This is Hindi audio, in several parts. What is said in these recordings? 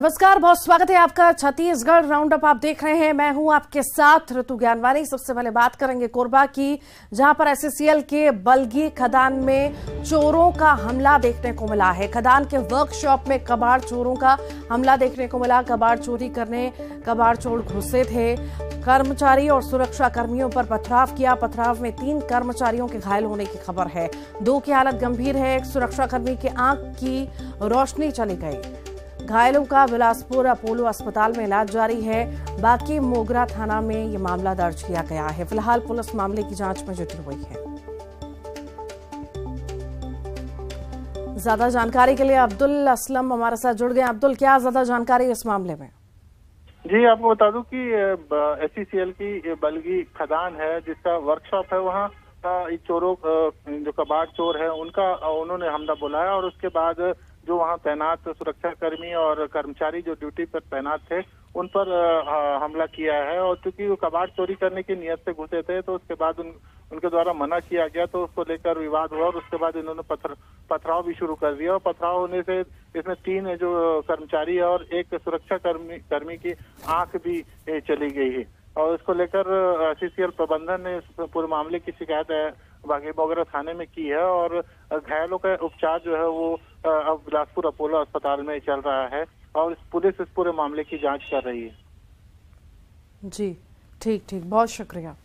नमस्कार, बहुत स्वागत है आपका। छत्तीसगढ़ राउंड अप आप देख रहे हैं। मैं हूं आपके साथ ऋतु ज्ञानवानी। सबसे पहले बात करेंगे कोरबा की, जहां पर एससीएल के बलगी खदान में चोरों का हमला देखने को मिला है। खदान के वर्कशॉप में कबाड़ चोरों का हमला देखने को मिला। कबाड़ चोरी करने कबाड़ चोर घुसे थे। कर्मचारी और सुरक्षा कर्मियों पर पथराव किया। पथराव में 3 कर्मचारियों के घायल होने की खबर है। 2 की हालत गंभीर है। एक सुरक्षाकर्मी की आंख की रोशनी चली गई। घायलों का बिलासपुर अपोलो अस्पताल में इलाज जारी है। बाकी मोगरा थाना में ये मामला दर्ज किया गया है। फिलहाल पुलिस मामले की जांच में जुटी हुई है। ज्यादा जानकारी के लिए अब्दुल असलम हमारे साथ जुड़ गए। अब्दुल, क्या ज्यादा जानकारी इस मामले में? जी, आपको बता दूं कि एससीएल की बलगी खदान है, जिसका वर्कशॉप है, वहाँ चोरों जो कबाड़ चोर है उन्होंने हमला बुलाया और उसके बाद जो वहाँ तैनात सुरक्षाकर्मी और कर्मचारी जो ड्यूटी पर तैनात थे उन पर हमला किया है। और चूंकि वो कबाड़ चोरी करने की नियत से घुसे थे तो उसके बाद उनके द्वारा मना किया गया, तो उसको लेकर विवाद हुआ और उसके बाद इन्होंने पथराव भी शुरू कर दिया। और पथराव होने से इसमें 3 जो कर्मचारी है और एक सुरक्षा कर्मी की आंख भी चली गई है। और इसको लेकर एससीएल प्रबंधन ने इस पूरे मामले की शिकायत बागी मोगरा थाने में की है और घायलों का उपचार जो है वो अब बिलासपुर अपोलो अस्पताल में चल रहा है और पुलिस इस पूरे मामले की जांच कर रही है। जी, ठीक, बहुत शुक्रिया।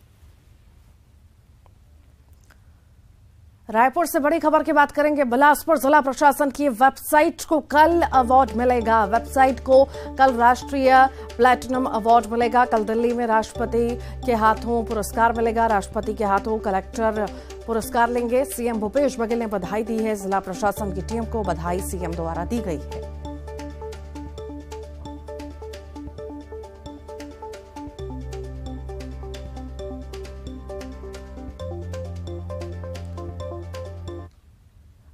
रायपुर से बड़ी खबर की बात करेंगे। बिलासपुर जिला प्रशासन की वेबसाइट को कल अवार्ड मिलेगा। वेबसाइट को कल राष्ट्रीय प्लैटिनम अवार्ड मिलेगा। कल दिल्ली में राष्ट्रपति के हाथों पुरस्कार मिलेगा। राष्ट्रपति के हाथों कलेक्टर पुरस्कार लेंगे। सीएम भूपेश बघेल ने बधाई दी है। जिला प्रशासन की टीम को बधाई सीएम द्वारा दी गई है।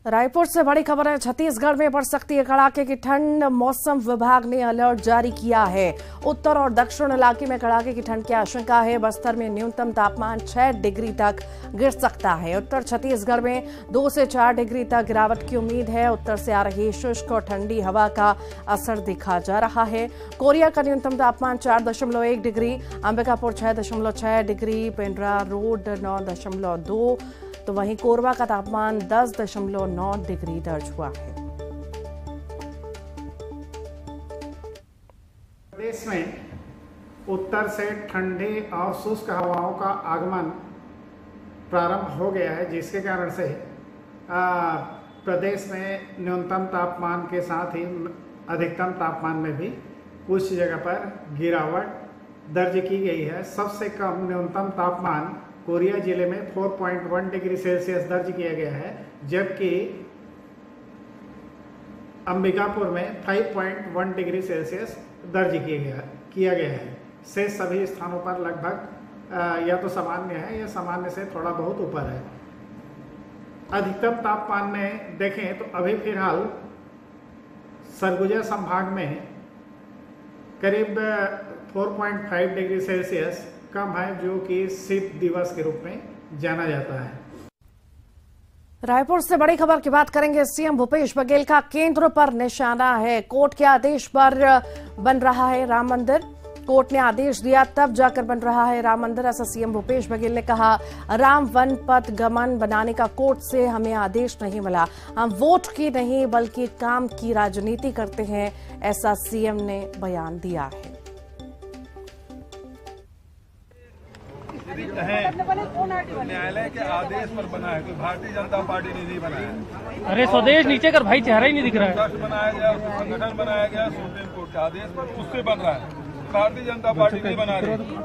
रायपुर से बड़ी खबर है। छत्तीसगढ़ में बढ़ सकती है कड़ाके की ठंड। मौसम विभाग ने अलर्ट जारी किया है। उत्तर और दक्षिण इलाके में कड़ाके की ठंड की आशंका है। बस्तर में न्यूनतम तापमान 6 डिग्री तक गिर सकता है। उत्तर छत्तीसगढ़ में 2 से 4 डिग्री तक गिरावट की उम्मीद है। उत्तर से आ रही शुष्क और ठंडी हवा का असर दिखा जा रहा है। कोरिया का न्यूनतम तापमान 4.1 degree, Ambikapur 6.6 degree, Pendra road 9.2, तो वहीं कोरबा का तापमान 10.9 डिग्री दर्ज हुआ है। प्रदेश में उत्तर से ठंडी और शुष्क हवाओं का आगमन प्रारंभ हो गया है, जिसके कारण से प्रदेश में न्यूनतम तापमान के साथ ही अधिकतम तापमान में भी कुछ जगह पर गिरावट दर्ज की गई है। सबसे कम न्यूनतम तापमान कोरिया जिले में 4.1 डिग्री सेल्सियस दर्ज किया गया है, जबकि अंबिकापुर में 5.1 डिग्री सेल्सियस दर्ज किया गया है। शेष सभी स्थानों पर लगभग या तो सामान्य है या सामान्य से थोड़ा बहुत ऊपर है। अधिकतम तापमान में देखें तो अभी फिलहाल सरगुजा संभाग में करीब 4.5 डिग्री सेल्सियस कम है, जो कि शीत दिवस के रूप में जाना जाता है। रायपुर से बड़ी खबर की बात करेंगे। सीएम भूपेश बघेल का केंद्र पर निशाना है। कोर्ट के आदेश पर बन रहा है राम मंदिर। कोर्ट ने आदेश दिया तब जाकर बन रहा है राम मंदिर, ऐसा सीएम भूपेश बघेल ने कहा। राम वन पथ गमन बनाने का कोर्ट से हमें आदेश नहीं मिला। हम वोट की नहीं बल्कि काम की राजनीति करते हैं, ऐसा सीएम ने बयान दिया है। न्यायालय के आदेश पर बना है, कोई भारतीय जनता पार्टी ने नहीं बनाया। अरे स्वदेश नीचे कर भाई, चेहरा ही नहीं दिख रहा है। ट्रस्ट बनाया गया, संगठन बनाया गया सुप्रीम कोर्ट के आदेश पर, उससे बन रहा है। भारतीय जनता पार्टी नहीं बना रही।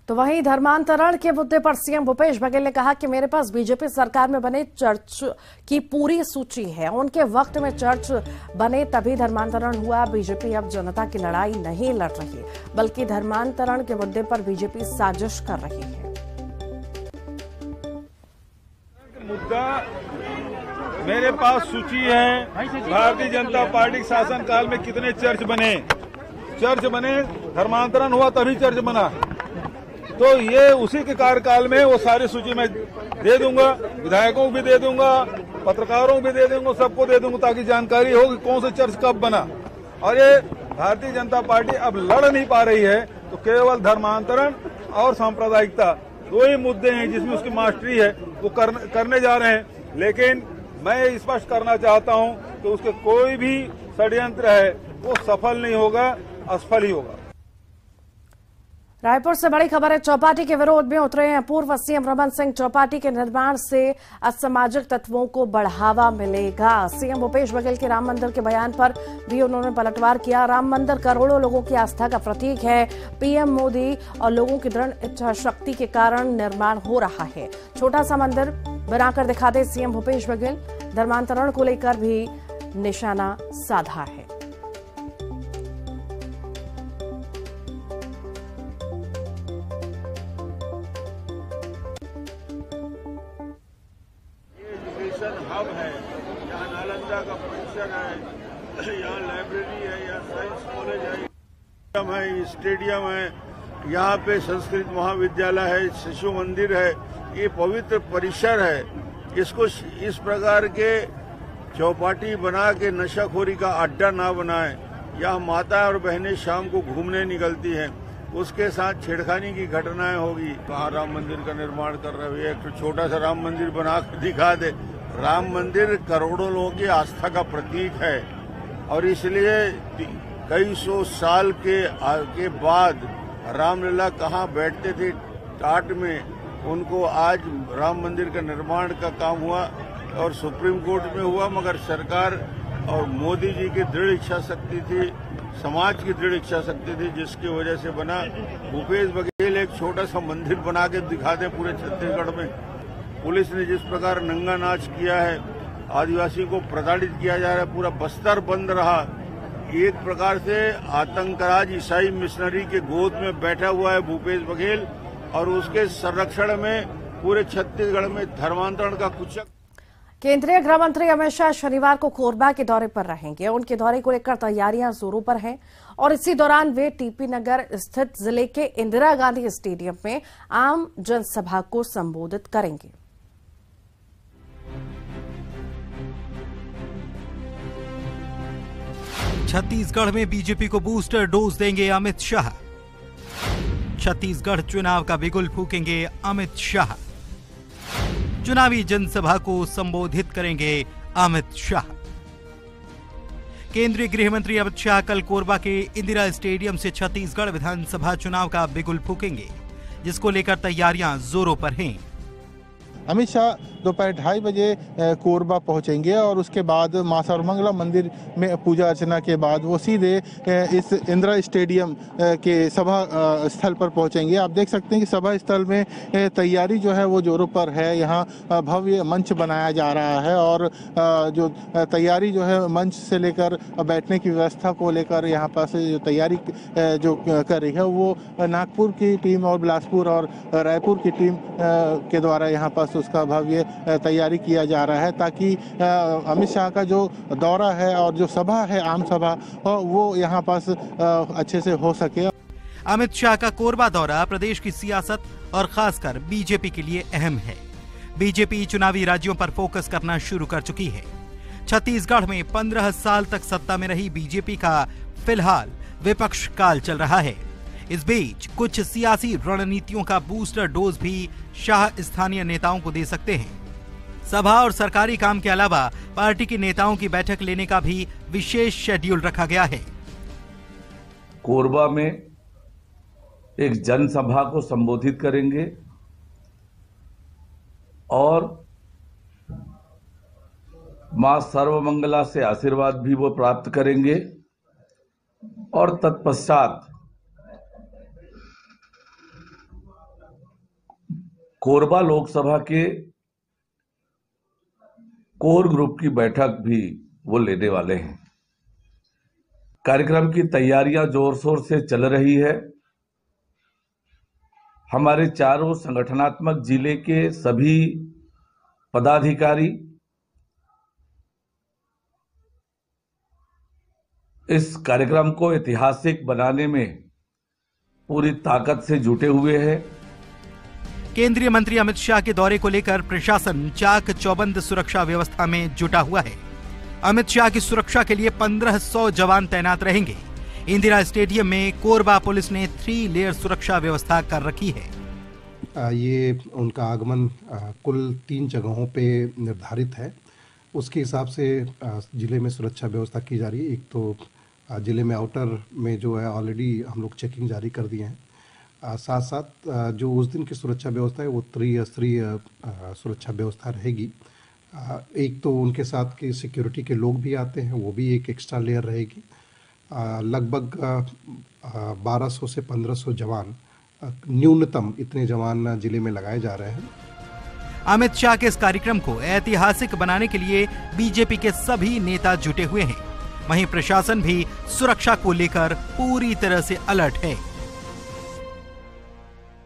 तो वहीं धर्मांतरण के मुद्दे पर सीएम भूपेश बघेल ने कहा कि मेरे पास बीजेपी सरकार में बने चर्च की पूरी सूची है। उनके वक्त में चर्च बने तभी धर्मांतरण हुआ। बीजेपी अब जनता की लड़ाई नहीं लड़ रही, बल्कि धर्मांतरण के मुद्दे पर बीजेपी साजिश कर रही है। मुद्दा मेरे पास सूची है। भारतीय जनता पार्टी के शासनकाल में कितने चर्च बने, धर्मांतरण हुआ तभी चर्च बना। तो ये उसी के कार्यकाल में वो सारी सूची में दे दूंगा, विधायकों को भी दे दूंगा, पत्रकारों को भी दे दूंगा, सबको दे दूंगा, ताकि जानकारी हो कि कौन सा चर्च कब बना। और ये भारतीय जनता पार्टी अब लड़ नहीं पा रही है, तो केवल धर्मांतरण और सांप्रदायिकता दो ही मुद्दे हैं जिसमें उसकी मास्टरी है, वो करने जा रहे हैं। लेकिन मैं स्पष्ट करना चाहता हूं कि उसके कोई भी षड्यंत्र है वो सफल नहीं होगा, असफल ही होगा। रायपुर से बड़ी खबर है। चौपाटी के विरोध में उतरे हैं पूर्व सीएम रमन सिंह। चौपाटी के निर्माण से असामाजिक तत्वों को बढ़ावा मिलेगा। सीएम भूपेश बघेल के राम मंदिर के बयान पर भी उन्होंने पलटवार किया। राम मंदिर करोड़ों लोगों की आस्था का प्रतीक है। पीएम मोदी और लोगों की दृढ़ इच्छा शक्ति के कारण निर्माण हो रहा है। छोटा सा मंदिर बनाकर दिखा दे सीएम भूपेश बघेल। धर्मांतरण को लेकर भी निशाना साधा है। हब है, यहाँ नालंदा का परिसर है, यहाँ लाइब्रेरी है, यहाँ साइंस कॉलेज है, स्टेडियम है, यहाँ पे संस्कृत महाविद्यालय है, शिशु मंदिर है। ये पवित्र परिसर है। इसको इस प्रकार के चौपाटी बना के नशाखोरी का अड्डा ना बनाए। यहाँ माता और बहनें शाम को घूमने निकलती हैं, उसके साथ छेड़खानी की घटनाएं होगी। कहाँ राम मंदिर का निर्माण कर रहे हैं, एक तो छोटा सा राम मंदिर बना कर दिखा दे। राम मंदिर करोड़ों लोगों की आस्था का प्रतीक है और इसलिए कई सौ साल के बाद रामलला कहाँ बैठते थे टाट में, उनको आज राम मंदिर का निर्माण का काम हुआ और सुप्रीम कोर्ट में हुआ। मगर सरकार और मोदी जी की दृढ़ इच्छा शक्ति थी, समाज की दृढ़ इच्छा शक्ति थी, जिसकी वजह से बना। भूपेश बघेल एक छोटा सा मंदिर बना के दिखा दे पूरे छत्तीसगढ़ में। पुलिस ने जिस प्रकार नंगा नाच किया है, आदिवासी को प्रताड़ित किया जा रहा है, पूरा बस्तर बंद रहा। एक प्रकार से आतंकराज ईसाई मिशनरी के गोद में बैठा हुआ है भूपेश बघेल और उसके संरक्षण में पूरे छत्तीसगढ़ में धर्मांतरण का कुचक। केंद्रीय गृह मंत्री अमित शाह शनिवार को कोरबा के दौरे पर रहेंगे। उनके दौरे को लेकर तैयारियां जोरों पर हैं और इसी दौरान वे टीपी नगर स्थित जिले के इंदिरा गांधी स्टेडियम में आम जनसभा को संबोधित करेंगे। छत्तीसगढ़ में बीजेपी को बूस्टर डोज देंगे अमित शाह। छत्तीसगढ़ चुनाव का बिगुल फूकेंगे अमित शाह। चुनावी जनसभा को संबोधित करेंगे अमित शाह। केंद्रीय गृह मंत्री अमित शाह कल कोरबा के इंदिरा स्टेडियम से छत्तीसगढ़ विधानसभा चुनाव का बिगुल फूकेंगे, जिसको लेकर तैयारियां जोरों पर हैं। अमित शाह दोपहर 2:30 बजे कोरबा पहुंचेंगे और उसके बाद मां सर्वमंगला मंदिर में पूजा अर्चना के बाद वो सीधे इस इंदिरा स्टेडियम के सभा स्थल पर पहुंचेंगे। आप देख सकते हैं कि सभा स्थल में तैयारी जो है वो जोरों पर है। यहाँ भव्य मंच बनाया जा रहा है और जो तैयारी जो है मंच से लेकर बैठने की व्यवस्था को लेकर यहाँ पर से जो तैयारी जो कर रही है वो नागपुर की टीम और बिलासपुर और रायपुर की टीम के द्वारा यहाँ पर उसका भव्य तैयारी किया जा रहा है, ताकि अमित शाह का जो दौरा है और जो सभा है आम सभा वो यहाँ पास अच्छे से हो सके। अमित शाह का कोरबा दौरा प्रदेश की सियासत और खासकर बीजेपी के लिए अहम है। बीजेपी चुनावी राज्यों पर फोकस करना शुरू कर चुकी है। छत्तीसगढ़ में 15 साल तक सत्ता में रही बीजेपी का फिलहाल विपक्ष काल चल रहा है। इस बीच कुछ सियासी रणनीतियों का बूस्टर डोज भी शाह स्थानीय नेताओं को दे सकते हैं। सभा और सरकारी काम के अलावा पार्टी के नेताओं की बैठक लेने का भी विशेष शेड्यूल रखा गया है। कोरबा में एक जनसभा को संबोधित करेंगे और मां सर्वमंगला से आशीर्वाद भी वो प्राप्त करेंगे और तत्पश्चात कोरबा लोकसभा के कोर ग्रुप की बैठक भी वो लेने वाले हैं। कार्यक्रम की तैयारियां जोर शोर से चल रही है। हमारे चारों संगठनात्मक जिले के सभी पदाधिकारी इस कार्यक्रम को ऐतिहासिक बनाने में पूरी ताकत से जुटे हुए हैं। केंद्रीय मंत्री अमित शाह के दौरे को लेकर प्रशासन चाक चौबंद सुरक्षा व्यवस्था में जुटा हुआ है। अमित शाह की सुरक्षा के लिए 1500 जवान तैनात रहेंगे। इंदिरा स्टेडियम में कोरबा पुलिस ने 3 लेयर सुरक्षा व्यवस्था कर रखी है। ये उनका आगमन कुल 3 जगहों पे निर्धारित है। उसके हिसाब से जिले में सुरक्षा व्यवस्था की जा रही है। एक तो जिले में आउटर में जो है ऑलरेडी हम लोग चेकिंग जारी कर दिए हैं। साथ साथ जो उस दिन की सुरक्षा व्यवस्था है वो त्रिस्तरीय सुरक्षा व्यवस्था रहेगी। एक तो उनके साथ के सिक्योरिटी के लोग भी आते हैं, वो भी एक एक्स्ट्रा लेयर रहेगी। लगभग 1200 से 1500 जवान, न्यूनतम इतने जवान जिले में लगाए जा रहे हैं। अमित शाह के इस कार्यक्रम को ऐतिहासिक बनाने के लिए बीजेपी के सभी नेता जुटे हुए हैं। वहीं प्रशासन भी सुरक्षा को लेकर पूरी तरह से अलर्ट है।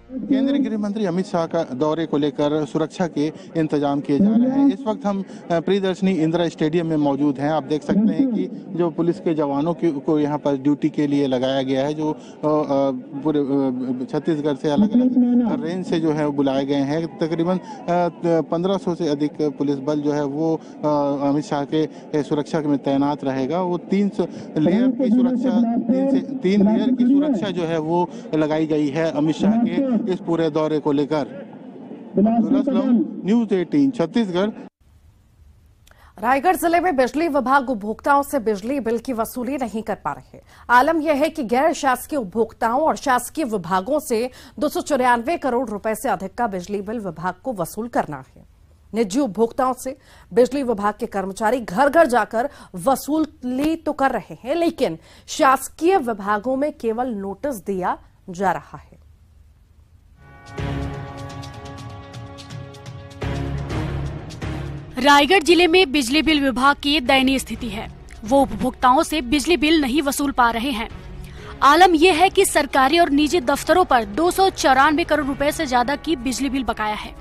केंद्रीय गृह मंत्री अमित शाह का दौरे को लेकर सुरक्षा के इंतजाम किए जा रहे हैं। इस वक्त हम प्रियदर्शनी इंदिरा स्टेडियम में मौजूद हैं। आप देख सकते हैं कि जो पुलिस के जवानों को यहाँ पर ड्यूटी के लिए लगाया गया है, जो पूरे छत्तीसगढ़ से अलग अलग रेंज से जो है वो बुलाए गए हैं। तकरीबन 1500 से अधिक पुलिस बल जो है वो अमित शाह के सुरक्षा में तैनात रहेगा। वो 3 लेयर की सुरक्षा 3 लेयर की सुरक्षा जो है वो लगाई गई है अमित शाह के इस पूरे दौरे को लेकर। न्यूज़ 18 छत्तीसगढ़। रायगढ़ जिले में बिजली विभाग उपभोक्ताओं से बिजली बिल की वसूली नहीं कर पा रहे। आलम यह है कि गैर शासकीय उपभोक्ताओं और शासकीय विभागों से 294 करोड़ रुपए से अधिक का बिजली बिल विभाग को वसूल करना है। निजी उपभोक्ताओं से बिजली विभाग के कर्मचारी घर घर जाकर वसूली तो कर रहे हैं, लेकिन शासकीय विभागों में केवल नोटिस दिया जा रहा है। रायगढ़ जिले में बिजली बिल विभाग की दयनीय स्थिति है। वो उपभोक्ताओं से बिजली बिल नहीं वसूल पा रहे हैं। आलम यह है कि सरकारी और निजी दफ्तरों पर 294 करोड़ रुपए से ज्यादा की बिजली बिल बकाया है।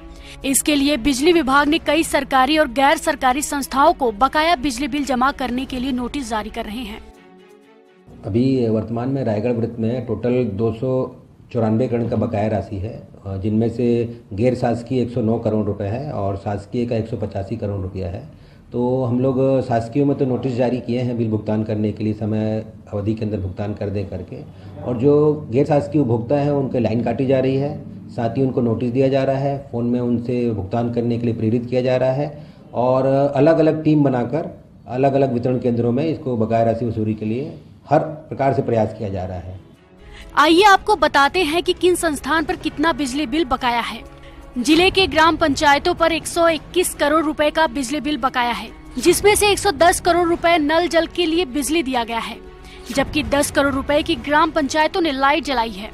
इसके लिए बिजली विभाग ने कई सरकारी और गैर सरकारी संस्थाओं को बकाया बिजली बिल जमा करने के लिए नोटिस जारी कर रहे हैं। अभी वर्तमान में रायगढ़ वृत्त में टोटल 294 करोड़ का बकाया राशि है, जिनमें से गैर शासकीय 109 करोड़ रुपए है और शासकीय का 185 करोड़ रुपया है। तो हम लोग शासकीय में तो नोटिस जारी किए हैं बिल भुगतान करने के लिए, समय अवधि के अंदर भुगतान कर दें करके, और जो गैर शासकीय उपभोक्ता हैं उनके लाइन काटी जा रही है। साथ ही उनको नोटिस दिया जा रहा है, फ़ोन में उनसे भुगतान करने के लिए प्रेरित किया जा रहा है और अलग अलग टीम बनाकर अलग अलग वितरण केंद्रों में इसको बकाया राशि वसूली के लिए हर प्रकार से प्रयास किया जा रहा है। आइए आपको बताते हैं कि किन संस्थान पर कितना बिजली बिल बकाया है। जिले के ग्राम पंचायतों पर 121 करोड़ रुपए का बिजली बिल बकाया है, जिसमें से 110 करोड़ रुपए नल जल के लिए बिजली दिया गया है, जबकि 10 करोड़ रुपए की ग्राम पंचायतों ने लाइट जलाई है।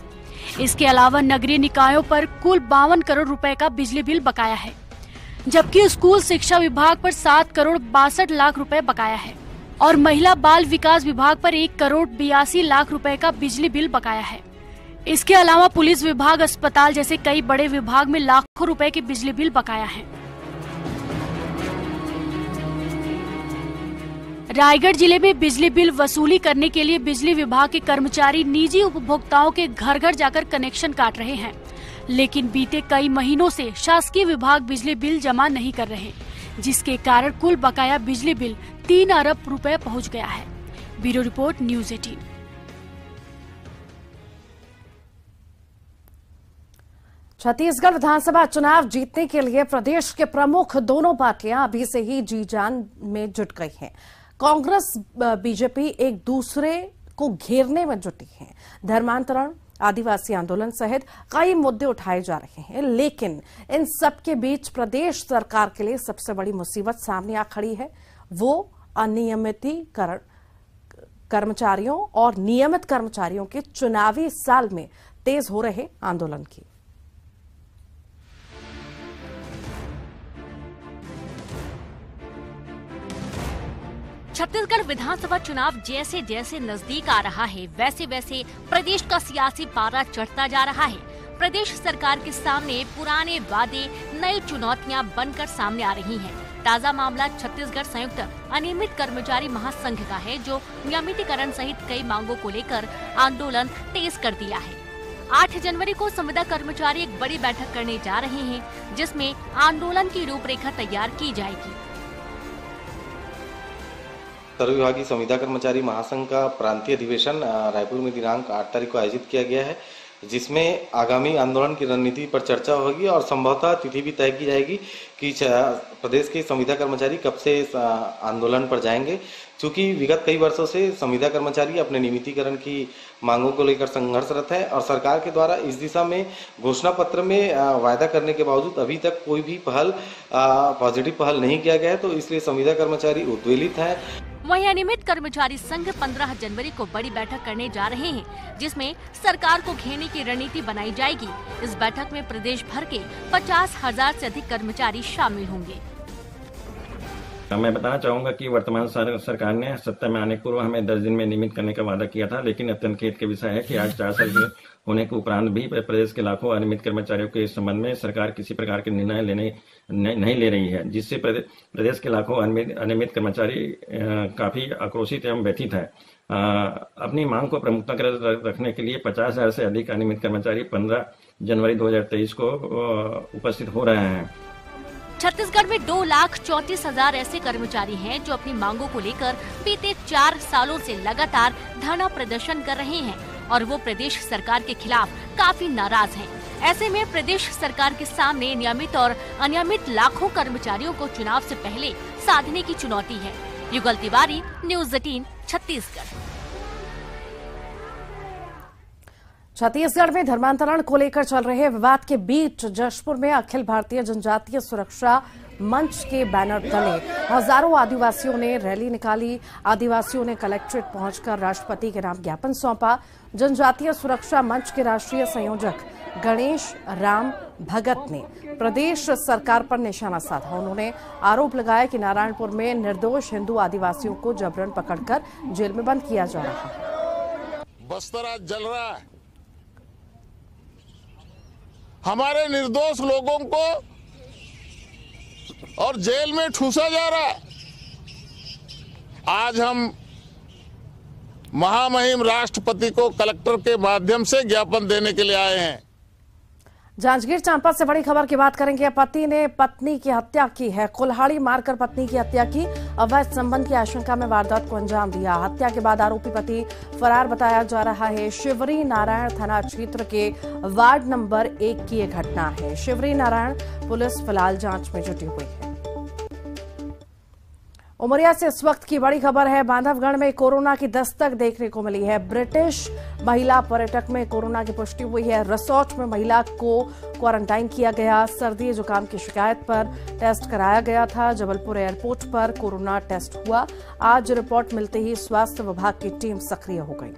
इसके अलावा नगरीय निकायों पर कुल 52 करोड़ रुपए का बिजली बिल बकाया है, जबकि स्कूल शिक्षा विभाग पर 7 करोड़ 62 लाख रुपए बकाया है और महिला बाल विकास विभाग पर 1 करोड़ 82 लाख रुपए का बिजली बिल बकाया है। इसके अलावा पुलिस विभाग, अस्पताल जैसे कई बड़े विभाग में लाखों रुपए के बिजली बिल बकाया है। रायगढ़ जिले में बिजली बिल वसूली करने के लिए बिजली विभाग के कर्मचारी निजी उपभोक्ताओं के घर घर जाकर कनेक्शन काट रहे हैं, लेकिन बीते कई महीनों से शासकीय विभाग बिजली बिल जमा नहीं कर रहे, जिसके कारण कुल बकाया बिजली बिल 3 अरब रुपए पहुंच गया है। Bureau report, news 18। छत्तीसगढ़ विधानसभा चुनाव जीतने के लिए प्रदेश के प्रमुख दोनों पार्टियां अभी से ही जी जान में जुट गई हैं। कांग्रेस बीजेपी एक दूसरे को घेरने में जुटी है। धर्मांतरण, आदिवासी आंदोलन सहित कई मुद्दे उठाए जा रहे हैं, लेकिन इन सब के बीच प्रदेश सरकार के लिए सबसे बड़ी मुसीबत सामने आ खड़ी है, वो अनियमितीकरण कर्मचारियों और नियमित कर्मचारियों के चुनावी साल में तेज हो रहे आंदोलन की। छत्तीसगढ़ विधानसभा चुनाव जैसे जैसे नजदीक आ रहा है, वैसे वैसे प्रदेश का सियासी पारा चढ़ता जा रहा है। प्रदेश सरकार के सामने पुराने वादे नई चुनौतियां बनकर सामने आ रही हैं। ताजा मामला छत्तीसगढ़ संयुक्त अनियमित कर्मचारी महासंघ का है, जो नियमितीकरण सहित कई मांगों को लेकर आंदोलन तेज कर दिया है। 8 जनवरी को संविदा कर्मचारी एक बड़ी बैठक करने जा रहे हैं, जिसमें आंदोलन की रूपरेखा तैयार की जाएगी। सर्वविभागीय संविदा कर्मचारी महासंघ का प्रांतीय अधिवेशन रायपुर में दिनांक 8 तारीख को आयोजित किया गया है, जिसमें आगामी आंदोलन की रणनीति पर चर्चा होगी और संभवतः तिथि भी तय की जाएगी कि प्रदेश के संविदा कर्मचारी कब से आंदोलन पर जाएंगे। चूंकि विगत कई वर्षों से संविदा कर्मचारी अपने नियमितीकरण की मांगों को लेकर संघर्षरत है और सरकार के द्वारा इस दिशा में घोषणा पत्र में वायदा करने के बावजूद अभी तक कोई भी पॉजिटिव पहल नहीं किया गया है, तो इसलिए संविदा कर्मचारी उद्वेलित हैं। वहीं अनियमित कर्मचारी संघ 15 जनवरी को बड़ी बैठक करने जा रहे हैं, जिसमें सरकार को घेरने की रणनीति बनाई जाएगी। इस बैठक में प्रदेश भर के 50,000 से अधिक कर्मचारी शामिल होंगे। मैं बताना चाहूंगा कि वर्तमान सरकार ने सत्ता में आने पूर्व हमें 10 दिन में नियमित करने का वादा किया था, लेकिन अत्यंत खेद के विषय है कि आज 4 साल होने के उपरांत भी प्रदेश के लाखों अनियमित कर्मचारियों के संबंध में सरकार किसी प्रकार के निर्णय नहीं ले रही है, जिससे प्रदेश के लाखों अनियमित कर्मचारी काफी आक्रोशित एवं व्यथित है। अपनी मांग को प्रमुखता रखने के लिए 50,000 से अधिक अनियमित कर्मचारी 15 जनवरी 2023 को उपस्थित हो रहे हैं। छत्तीसगढ़ में 2,34,000 ऐसे कर्मचारी हैं जो अपनी मांगों को लेकर बीते 4 सालों से लगातार धरना प्रदर्शन कर रहे हैं और वो प्रदेश सरकार के खिलाफ काफी नाराज हैं। ऐसे में प्रदेश सरकार के सामने नियमित और अनियमित लाखों कर्मचारियों को चुनाव से पहले साधने की चुनौती है। युगल तिवारी, न्यूज़ 18, छत्तीसगढ़। छत्तीसगढ़ में धर्मांतरण को लेकर चल रहे विवाद के बीच जशपुर में अखिल भारतीय जनजातीय सुरक्षा मंच के बैनर तले हजारों आदिवासियों ने रैली निकाली। आदिवासियों ने कलेक्ट्रेट पहुंचकर राष्ट्रपति के नाम ज्ञापन सौंपा। जनजातीय सुरक्षा मंच के राष्ट्रीय संयोजक गणेश राम भगत ने प्रदेश सरकार पर निशाना साधा। उन्होंने आरोप लगाया कि नारायणपुर में निर्दोष हिंदू आदिवासियों को जबरन पकड़कर जेल में बंद किया जा रहा है। बस्तर आज जल रहा है, हमारे निर्दोष लोगों को और जेल में ठूसा जा रहा है। आज हम महामहिम राष्ट्रपति को कलेक्टर के माध्यम से ज्ञापन देने के लिए आए हैं। जांजगीर चांपा से बड़ी खबर की बात करेंगे। पति ने पत्नी की हत्या की है। कुल्हाड़ी मारकर पत्नी की हत्या की। अवैध संबंध की आशंका में वारदात को अंजाम दिया। हत्या के बाद आरोपी पति फरार बताया जा रहा है। शिवरी नारायण थाना क्षेत्र के वार्ड नंबर 1 की यह घटना है। शिवरी नारायण पुलिस फिलहाल जांच में जुटी हुई है। उमरिया से इस वक्त की बड़ी खबर है। बांधवगढ़ में कोरोना की दस्तक देखने को मिली है। ब्रिटिश महिला पर्यटक में कोरोना की पुष्टि हुई है। रिसोर्ट में महिला को क्वारंटाइन किया गया। सर्दी जुकाम की शिकायत पर टेस्ट कराया गया था। जबलपुर एयरपोर्ट पर कोरोना टेस्ट हुआ। आज रिपोर्ट मिलते ही स्वास्थ्य विभाग की टीम सक्रिय हो गई।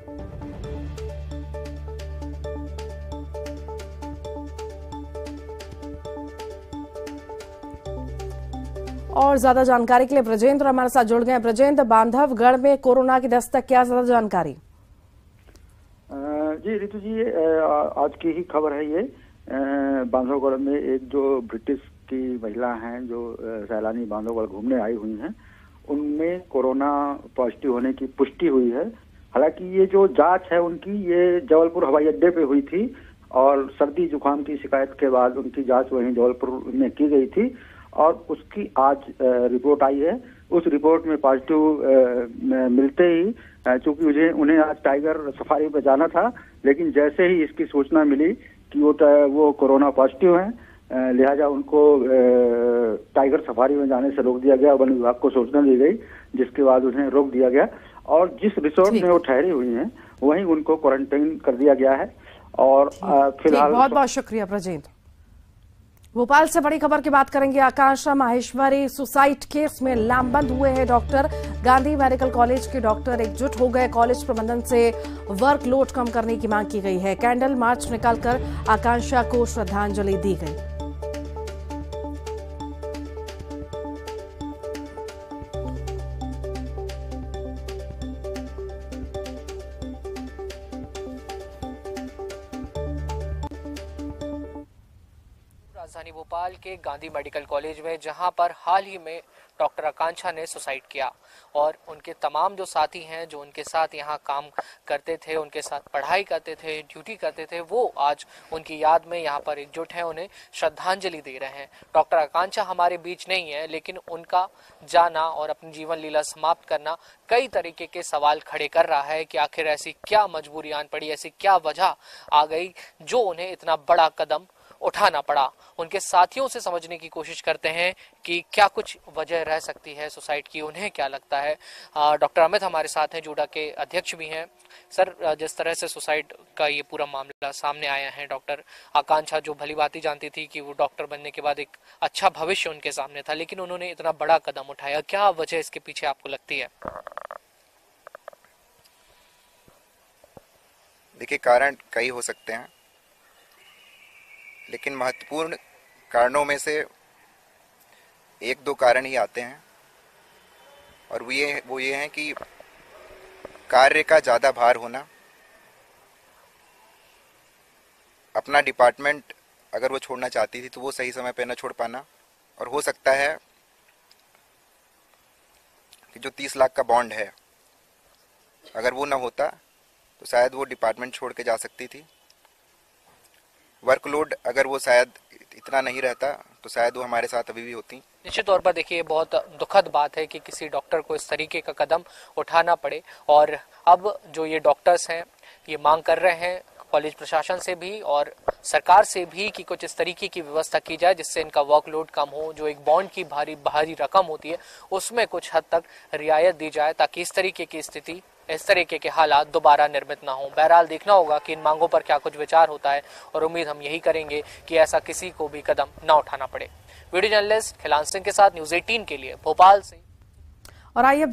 और ज्यादा जानकारी के लिए ब्रजेंद्र हमारे साथ जुड़ गए। ब्रजेंद्र, बांधवगढ़ में कोरोना की दस्तक, क्या ज्यादा जानकारी? जी ऋतु जी, आज की ही खबर है ये। बांधवगढ़ में एक जो ब्रिटिश की महिला हैं जो सैलानी बांधवगढ़ घूमने आई हुई हैं, उनमें कोरोना पॉजिटिव होने की पुष्टि हुई है। हालांकि ये जो जांच है उनकी, ये जबलपुर हवाई अड्डे पे हुई थी और सर्दी जुकाम की शिकायत के बाद उनकी जांच वहीं जबलपुर में की गई थी और उसकी आज रिपोर्ट आई है। उस रिपोर्ट में पॉजिटिव मिलते ही, चूंकि उन्हें आज टाइगर सफारी पर जाना था, लेकिन जैसे ही इसकी सूचना मिली कि वो कोरोना पॉजिटिव हैं, लिहाजा उनको टाइगर सफारी में जाने से रोक दिया गया। वन विभाग को सूचना दी गई, जिसके बाद उन्हें रोक दिया गया और जिस रिसोर्ट में वो ठहरी हुई हैं वहीं उनको क्वारंटाइन कर दिया गया है। और फिलहाल बहुत बहुत शुक्रिया ब्रजेंद्र। भोपाल से बड़ी खबर की बात करेंगे। आकांक्षा माहेश्वरी सुसाइड केस में लामबंद हुए हैं डॉक्टर। गांधी मेडिकल कॉलेज के डॉक्टर एकजुट हो गए। कॉलेज प्रबंधन से वर्कलोड कम करने की मांग की गई है। कैंडल मार्च निकालकर आकांक्षा को श्रद्धांजलि दी गई। राजधानी भोपाल के गांधी मेडिकल कॉलेज में, जहां पर हाल ही में डॉक्टर आकांक्षा ने सुसाइड किया और उनके तमाम जो साथी हैं, जो उनके साथ यहाँ काम करते थे, उनके साथ पढ़ाई करते थे, ड्यूटी करते थे, वो आज उनकी याद में यहाँ पर एकजुट हैं, उन्हें श्रद्धांजलि दे रहे हैं। डॉक्टर आकांक्षा हमारे बीच नहीं है, लेकिन उनका जाना और अपनी जीवन लीला समाप्त करना कई तरीके के सवाल खड़े कर रहा है कि आखिर ऐसी क्या मजबूरी आन पड़ी, ऐसी क्या वजह आ गई जो उन्हें इतना बड़ा कदम उठाना पड़ा। उनके साथियों से समझने की कोशिश करते हैं कि क्या कुछ वजह रह सकती है सुसाइड की, उन्हें क्या लगता है। डॉक्टर अमित हमारे साथ हैं, जूडा के अध्यक्ष भी हैं। सर, जिस तरह से सुसाइड का ये पूरा मामला सामने आया है, डॉक्टर आकांक्षा जो भली भांति जानती थी कि वो डॉक्टर बनने के बाद एक अच्छा भविष्य उनके सामने था, लेकिन उन्होंने इतना बड़ा कदम उठाया, क्या वजह इसके पीछे आपको लगती है? देखिए, कारण कई हो सकते हैं, लेकिन महत्वपूर्ण कारणों में से एक दो कारण ही आते हैं, और वो ये हैं कि कार्य का ज़्यादा भार होना, अपना डिपार्टमेंट अगर वो छोड़ना चाहती थी तो वो सही समय पे न छोड़ पाना, और हो सकता है कि जो 30 लाख का बॉन्ड है, अगर वो न होता तो शायद वो डिपार्टमेंट छोड़ के जा सकती थी। वर्कलोड अगर वो शायद इतना नहीं रहता तो शायद वो हमारे साथ अभी भी होती। निश्चित तौर पर देखिए, बहुत दुखद बात है कि किसी डॉक्टर को इस तरीके का कदम उठाना पड़े, और अब जो ये डॉक्टर्स हैं ये मांग कर रहे हैं कॉलेज प्रशासन से भी और सरकार से भी कि कुछ इस तरीके की व्यवस्था की जाए जिससे इनका वर्कलोड कम हो। जो एक बॉन्ड की भारी रकम होती है उसमें कुछ हद तक रियायत दी जाए, ताकि इस तरीके की स्थिति, इस तरीके के हालात दोबारा निर्मित ना हो। बहरहाल देखना होगा कि इन मांगों पर क्या कुछ विचार होता है, और उम्मीद हम यही करेंगे कि ऐसा किसी को भी कदम ना उठाना पड़े। वीडियो जर्नलिस्ट खिलान सिंह के साथ न्यूज़ 18 के लिए भोपाल से। और आइए